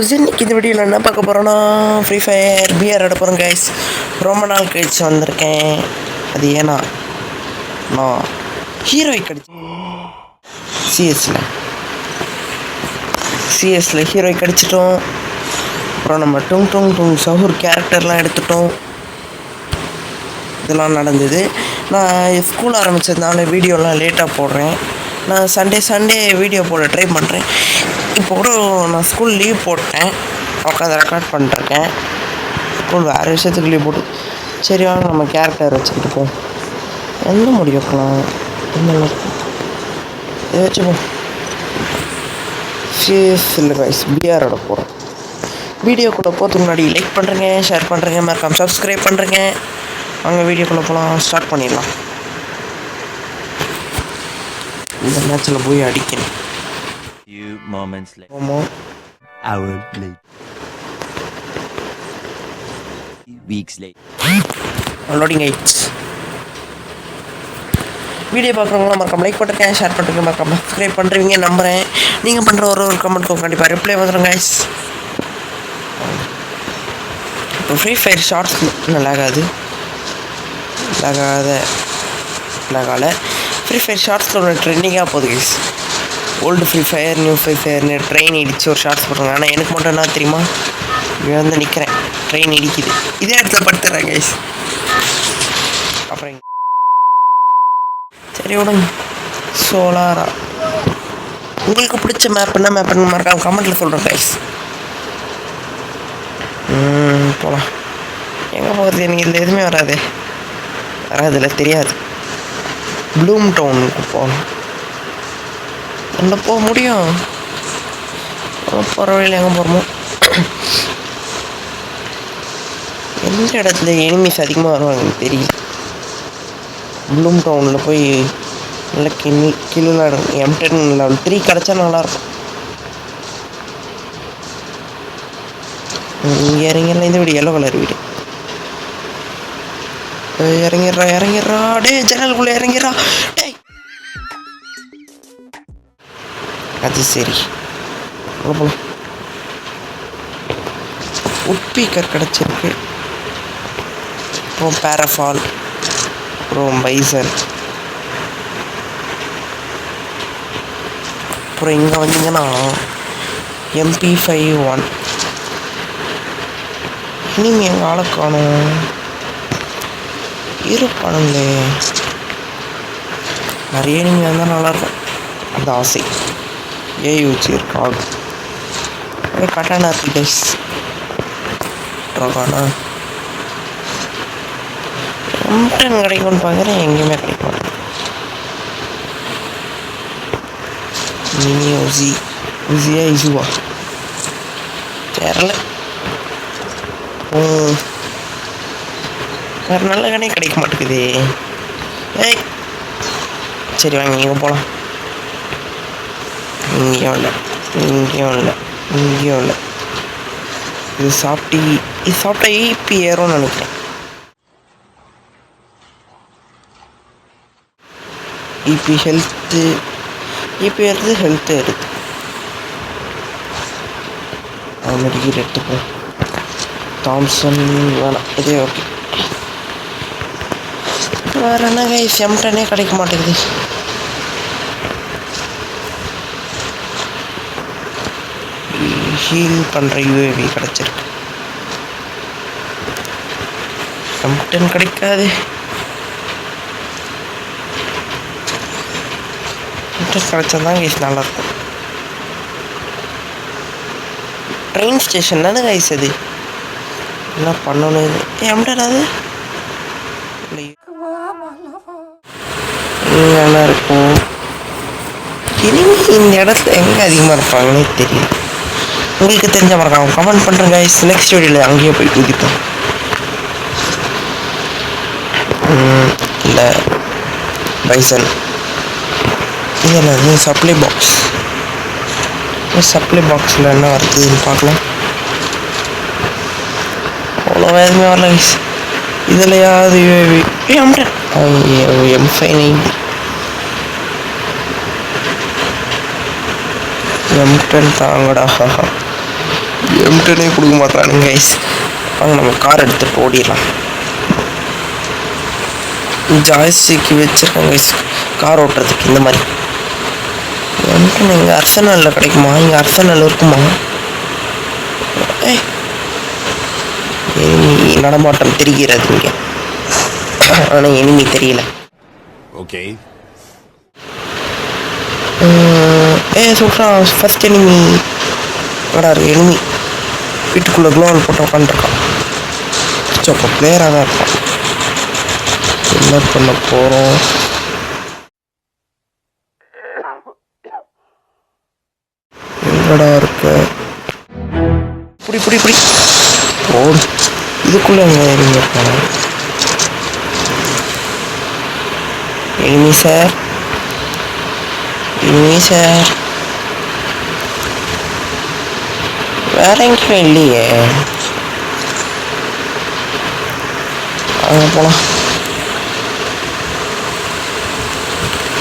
இன்னைக்கு இந்த வீடியோவில் என்ன பார்க்க போகிறோன்னா ஃப்ரீ ஃபயர் பிஆர் ஆட போகிறோம் கைஸ். ரொம்ப நாள் கழிச்சு வந்திருக்கேன். அது ஏன்னா நான் ஹீரோய் கடிச்சு சிஎஸ்ல ஹீரோய் கடிச்சிட்டோம். அப்புறம் நம்ம டுங் சஹூர் கேரக்டர்லாம் எடுத்துட்டோம். இதெல்லாம் நடந்தது. நான் ஸ்கூல் ஆரம்பித்ததுனால வீடியோலாம் லேட்டாக போடுறேன். நான் சண்டே வீடியோ போட ட்ரை பண்ணுறேன். இப்போ கூட நான் ஸ்கூல் லீவ் போட்டேன், உட்காந்து ரெக்கார்ட் பண்ணிருக்கேன். ஸ்கூல் வேறு விஷயத்துக்கு லீவ் போட்டு சரி வாங்க நம்ம கேரக்டர் வச்சுக்கிட்டுப்போம். எந்த முடி வைக்கலாம், என்ன இதை வச்சுப்போம். சிஎஸ் இல்லை கைஸ், பிஆரோட போகிறோம். வீடியோக்குள்ளே போகிறதுக்கு முன்னாடி லைக் பண்ணுறேங்க, ஷேர் பண்ணுறேங்க, மறக்காம சப்ஸ்கிரைப் பண்ணுறேங்க. வாங்க வீடியோக்குள்ளே போகலாம், ஸ்டார்ட் பண்ணிடலாம். இந்த மேட்ச்சில் போய் அடிக்கணும். Moments later. Hour later. Weeks later. Loading aids. Video பார்க்குறவங்களாம் மறக்காம லைக் பண்ணுறேன், ஷேர் பண்ணுறேங்க, மறக்காம சப்ஸ்கிரைப் பண்ணுறீங்க நம்புகிறேன். நீங்கள் பண்ணுற ஒரு கமெண்ட்க்கும் கண்டிப்பாக ரிப்ளை வந்துடும் கைஸ். இப்போ ஃப்ரீ ஃபயர் ஷார்ட்ஸ் லாகாது ஃப்ரீ ஃபயர் ஷார்ட்ஸில் ஒன்று ட்ரெண்டிங்காக போகுது guys. Old Free Fire, new Free ஃபயர்னு ட்ரெயின் இடித்து ஒரு ஷார்ட்ஸ் போடுறாங்க. ஆனால் எனக்கு மட்டும் என்ன தெரியுமா, இங்கே வந்து நிற்கிறேன், ட்ரெயின் இடிக்குது, இதே இடத்துல படுத்துறேன் கைஸ். அப்புறம் சரி விடுங்க. சோலாரா உங்களுக்கு பிடிச்ச மேப் என்ன மேப்னு மறக்காம கமெண்ட்டில் சொல்கிறேன் கைஸ். போகலாம். எங்கே போகிறது, எனக்கு இதில் எதுவுமே வராதில்ல, தெரியாது. ப்ளூம் டவுனுக்கு போகணும். எங்கே போக முடியும், போகிற வழியில் எங்கே போகிறோமோ. எந்த இடத்துல எனிமீஸ் அதிகமாக வருவாங்க எனக்கு தெரியல. ப்ளூம் டவுனில் போய் நல்லா கில்லுலாம் எடுக்கும். M10 level 3 கிடச்சா நல்லாயிருக்கும். இங்கே இறங்கிடலாம். இந்த வீடு எல்லோ கலர் வீடு. இறங்கிடுறா டே, ஜன்னலுக்குள்ளே இறங்கிடுறா டே. அது சரி, போகலாம். உட்பீக்கர் கிடச்சிருக்கு. அப்புறம் பேராஃபால், அப்புறம் பைசன். அப்புறம் இங்கே வந்தீங்கன்னா MP51. இனிமே எங்கள் ஆளை காணும், இருப்பானுங்களே. நிறைய இனிமே வந்தால் நல்லாயிருக்கும், அந்த ஆசை. ஏயூச்சி இருக்காது கட்டானா இருக்கு கைஸ். ட்ராகானா M10 கிடைக்கும்னு பார்க்குறேன், எங்கேயுமே கிடைக்க மாட்டேன். மினி ஊசியா இசுவா தெரில. வேறு நல்ல கடை கிடைக்க மாட்டேங்குது. ஏய் சரி வாங்க, இங்கே போகலாம். இங்கேயும் இல்லை. இது சாப்பிட்டா ஈபி ஏறும்னு நினைக்கிறேன். ஈபி ஏறுது, ஹெல்த்து ஏறுது. மெடிக்கல் எடுத்துப்போம். தாம்சன் வேணாம், இதே ஓகே. வேறு என்ன கைஸ், M10 கிடைக்க மாட்டேங்குது. ஹீல் பண்ணுற யூஏவி கிடச்சிருக்கு. M10 கிடைக்காது. கிடைச்சதான் கைஸ் நல்லாயிருக்கும். ட்ரெயின் ஸ்டேஷன் தானே கைஸ் அது. என்ன பண்ணணும் இது M10 அது நல்லா இருக்கும். இனிமே இந்த இடத்துல எங்கே அதிகமாக இருப்பாங்கன்னே தெரியல. உங்களுக்கு தெரிஞ்ச மறக்காம கமெண்ட் பண்ணுறேன் கைஸ். நெக்ஸ்ட் வீடியோவில் அங்கேயே போய் குதிப்போம். இல்லை பைசன், இது என்னது சப்ளை பாக்ஸ். சப்ளை பாக்ஸில் என்ன வருதுன்னு பார்க்கலாம். அவ்வளோ எதுவுமே வரல கைஸ். இதுலையாவது UAV M590 M10 தாங்கடா. எம்டனே கொடுக்க மாட்டானுங்க கைஸ். வாங்க நம்ம கார் எடுத்துட்டு ஓடிடலாம். ஜாய்ஸ்டிக் வச்சிருக்கேன் கைஸ் கார் ஓட்டுறதுக்கு. இந்த மாதிரி எம்டன் இங்கே அர்சனலில் கிடைக்குமா? இங்கே அர்சனல் இருக்குமா? எனிமி நடமாட்டம் தெரிகிறது இங்கே, ஆனால் எனிமி தெரியல. Okay. சொல்கிறான் ஃபர்ஸ்ட் எனிமி வராரு. எனிமி வீட்டுக்குள்ளே க்ளோவல் போட்டு உட்காந்துருக்கான். அப்போ பிளேயராக தான் இருக்கான். என்ன பண்ண போகிறோம்? எங்கடா இருக்க? புடி புடி புடி ஓடு. இதுக்குள்ளே எங்கே எனிமி இருக்காங்க? Enemy sir, enemy sir. வேற எங்கேயும் இல்லையே. அங்கே போகலாம்.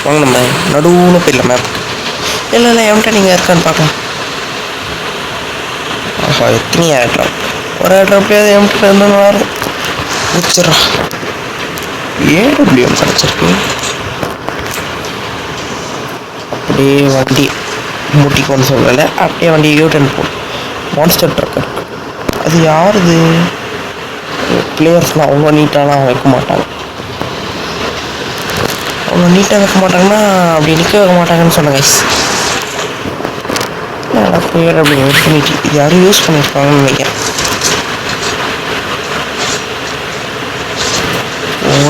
வாங்க நம்ம நடுவில் போயிடலாம் மேப். இல்லை என்கிட்ட நீங்கள் இருக்கான்னு பார்க்கலாம். ஆஹா எத்தனை ஏட்ராப். ஒரு ஏட்ராப்லேயாவது என்கிட்ட இருந்தாலும் வரும். முடிச்சிடறா. ஏடபிள்யூஎம் கிடச்சிருக்கு. அப்படியே வண்டி முட்டிக்கோன்னு சொல்லலை, அப்படியே வண்டி யூட்டன் போடும். மான்ஸ்டர் ட்ரக் இருக்கு. அது யாருது? பிளேயர்ஸ்லாம் அவ்வளோ நீட்டாலாம் வைக்க மாட்டாங்க. அவ்வளோ நீட்டாக வைக்க மாட்டாங்கன்னா அப்படி நிற்க வைக்க மாட்டாங்கன்னு சொன்ன கைஸ். பிளேயர் அப்படி இன்ஃபினிட்டி இது யாரும் யூஸ் பண்ணியிருப்பாங்கன்னு நினைக்கிறேன்.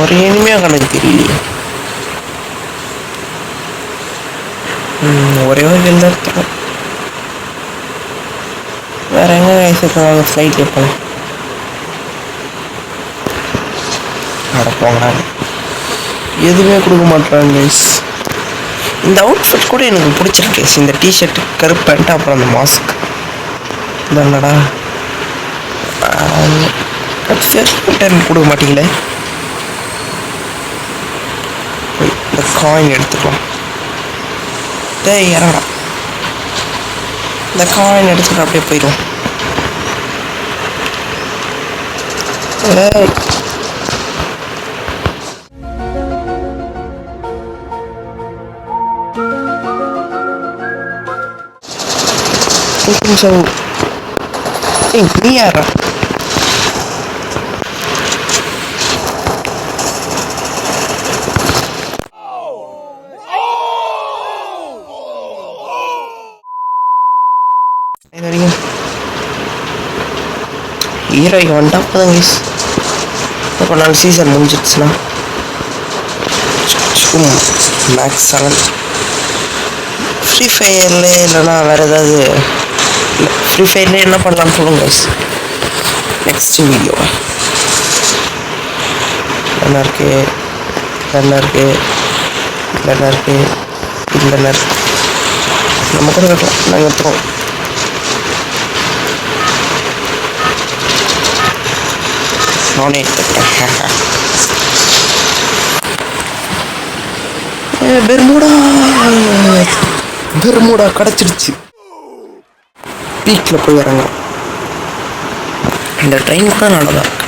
ஒரு இனிமையாக கணக்கு தெரியலையே. ஒரே ஒரு வெளில எடுத்துருவோம். வேற எங்கே வயசுக்கு ஃப்ளைட் போகலாம். நடப்போங்க. எதுவுமே கொடுக்க மாட்டாங்க கைஸ். இந்த அவுட்ஃபிட் கூட எனக்கு பிடிச்சிருக்கு. இந்த டிஷர்ட் கருப்பு பேண்ட் அப்புறம் அந்த மாஸ்க் இல்லைடா கொடுக்க மாட்டீங்களே. இந்த காயின் எடுத்துக்கலாம். இறங்கடா. இந்த காயின் எடுத்துட்டு அப்படியே போயிடும். நீ யாரா? ஹீரோய்க்கு வந்துட்டா போதும் கைஸ். இப்போ 4 சீசன் முடிஞ்சிடுச்சுன்னா மேக்ஸ் 7 ஃப்ரீ ஃபயரில் இல்லைன்னா வேறு ஏதாவது இல்லை. ஃப்ரீ ஃபயர்லேயே என்ன பண்ணலாம்னு சொல்லுங்க கைஸ். நெக்ஸ்ட் வீடியோ என்ன இருக்கு? என்ன இருக்கு? என்ன இருக்கு? இல்லைன்னா இருக்கு. நம்ம கூட கட்டலாம். நாங்கள் எடுத்துருவோம். நானே எடுத்துக்கிட்டேன். பெர்முடா கிடச்சிருச்சு. பீக்கில் போய் இறங்க. இந்த ட்ரெயின் கூட நல்லதா இருக்கு.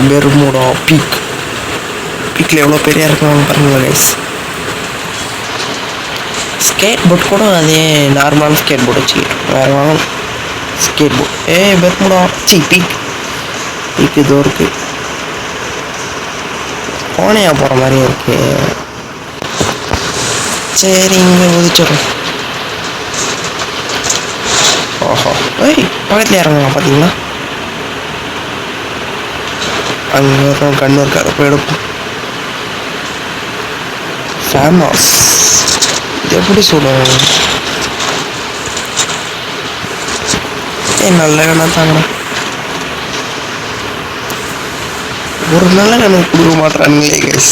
பெர்முடா பீக்கில் எவ்வளோ பெரிய இருக்காங்க பாருங்க கைஸ். ஸ்கேட் போர்ட் கூட அதே நார்மலான ஸ்கேட் போர்ட் வச்சுக்கிட்டு வேறு வாங்கணும். ஸ்கேட் போர்ட் பெர்முடா பீக் இதோ இருக்கு. கோணையா போகிற மாதிரி இருக்கு. சரி இங்கே ஒதிச்சிடும். ஓஹோ பக்கத்தில் இறங்கலாம் பார்த்தீங்களா? அங்கே இருக்கும் கண்ணு இருக்காது. போய் எடுப்போம். ஃபேமஸ் இது எப்படி சொல்லுவாங்க? நல்ல கண்ணா தாங்கண்ணா. ஒரு நல்ல கணக்கு கொடுக்க மாட்டானுங்களே கைஸ்.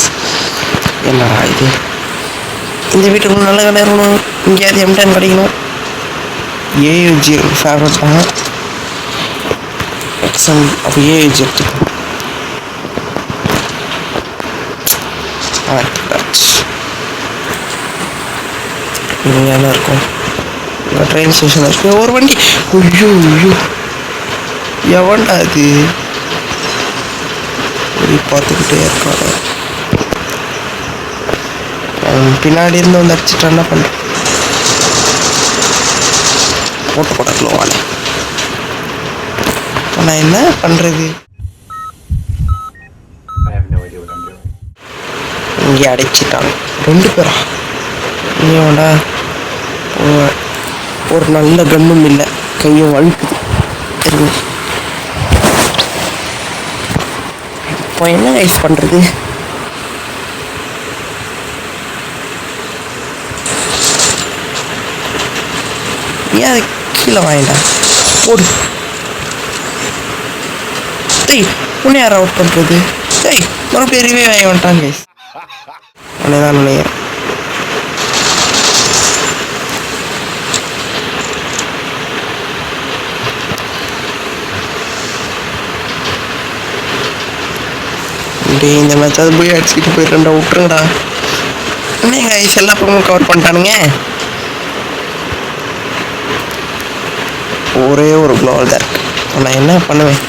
என்னடா இது? இந்த வீட்டுக்குள்ள நல்ல கடை இருக்கணும். இங்கேயாவது M10 கிடைக்கணும். AUG ஃபேவரட் தான். XM அப்போ AUG எடுத்துக்கணும். இங்கே என்ன இருக்கும்? ட்ரெயின் ஸ்டேஷன் இருக்கு ஒரு வண்டி. ஐயோ ஐயோ, எவன்டா அது? பார்த்துக்கிட்டே இருக்காங்க. பின்னாடி இருந்து வந்து அடிச்சுட்டு என்ன பண்ணுறேன்? போட்டு போடக்கல வாழை. நான் என்ன பண்ணுறது? இங்கே அடைச்சிட்டாங்க 2 பேரா? ஏன்டா ஒரு நல்ல கன்னும் இல்லை, கையும் வழுக்குது. இப்போ என்ன கைஸ் பண்ணுறது? ஏன் அது கீழே வாங்கிட்டா? போடு. டேய், உன்னை யார் அவுட் பண்ணுறது? டேய், மறுபடியும் எரியவே வாங்கி வந்துட்டான் கைஸ். உன்னை தான் நினைக்கிறேன். டேய், இந்த மேட்ச் அது போய் அடிச்சுட்டு போயிடுறேன்டா, விட்டுருங்கடா. என்ன கைஸ் எல்லா பக்கமும் கவர் பண்ணிட்டானுங்க. ஒரே ஒரு க்ளோவல் தான் இருக்கு. நான் என்ன பண்ணுவேன்?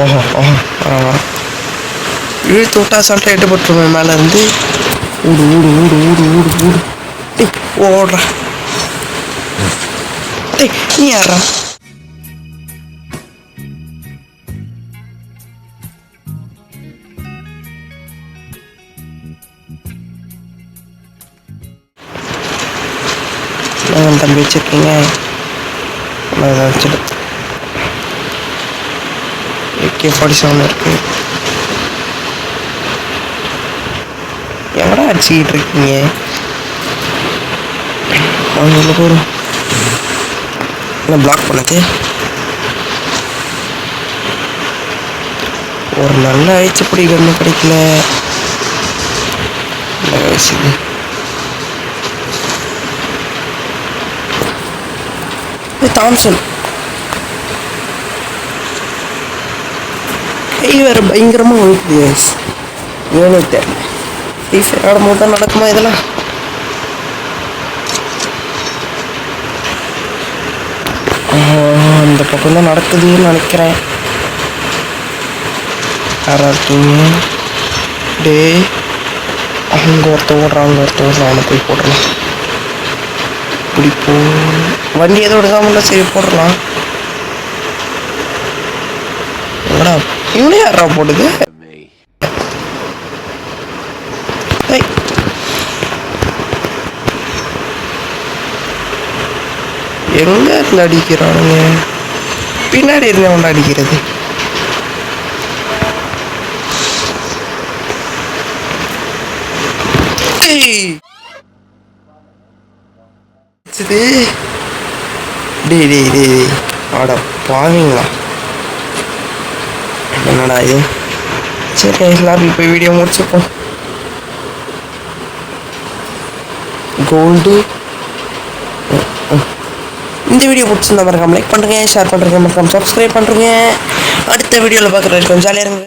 ஓஹோ ஓஹோ, ஆமாம், இழுத்து விட்டா சொல்லிட்டு எட்டு போட்டுருவேன் மேலே இருந்து. ஊடு ஊடு ஊடு ஊடு ஊடு ஊடு. டேய் ஓடுறா. டேய் நீ யாரா? தம்பி வச்சிருக்கீங்க, வச்சுட்டு AK-47 இருக்கு. எங்கடா அடிச்சுக்கிட்டு இருக்கீங்க? அவங்க போகிறோம். என்ன பிளாக் பண்ணது? ஒரு நல்ல அழிச்சப்படி கண்ணு கிடைக்கல. வயசுது தாம்சன் கை வேறு பயங்கரமாக ஒழுக்குது. ஏன்னு தெரியல. ஃப்ரீ ஆடும்போது தான் நடக்குமா இதெல்லாம்? அந்த பக்கம் தான் நடக்குதுன்னு நினைக்கிறேன். யாரா இருக்கீங்க? டே, அங்கே ஒருத்த ஓடுறான், அங்கே ஒருத்த ஓடுறான். அவனை போய் போடலாம். பிடிப்போம். வண்டி எதுவும் எடுக்காமல, சரி போடலாம். எங்கடா இவனே யாரா போடுது? எங்க இருந்து அடிக்கிறானுங்க? பின்னாடி இருந்து ஒன்று அடிக்கிறது. டேய் டேய் டேய், ஆட பாவீங்களா? என்னடா இது? சரி எல்லாம் இப்போ வீடியோ முடிச்சுப்போம். கோல்டு. இந்த வீடியோ பிடிச்சிருந்தா மறக்காம லைக் பண்ணுறேங்க, ஷேர் பண்ணுறேங்க, மறக்காம சப்ஸ்கிரைப் பண்ணுறேங்க. அடுத்த வீடியோவில் பார்க்குற வரைக்கும் ஜாலியாக இருங்க.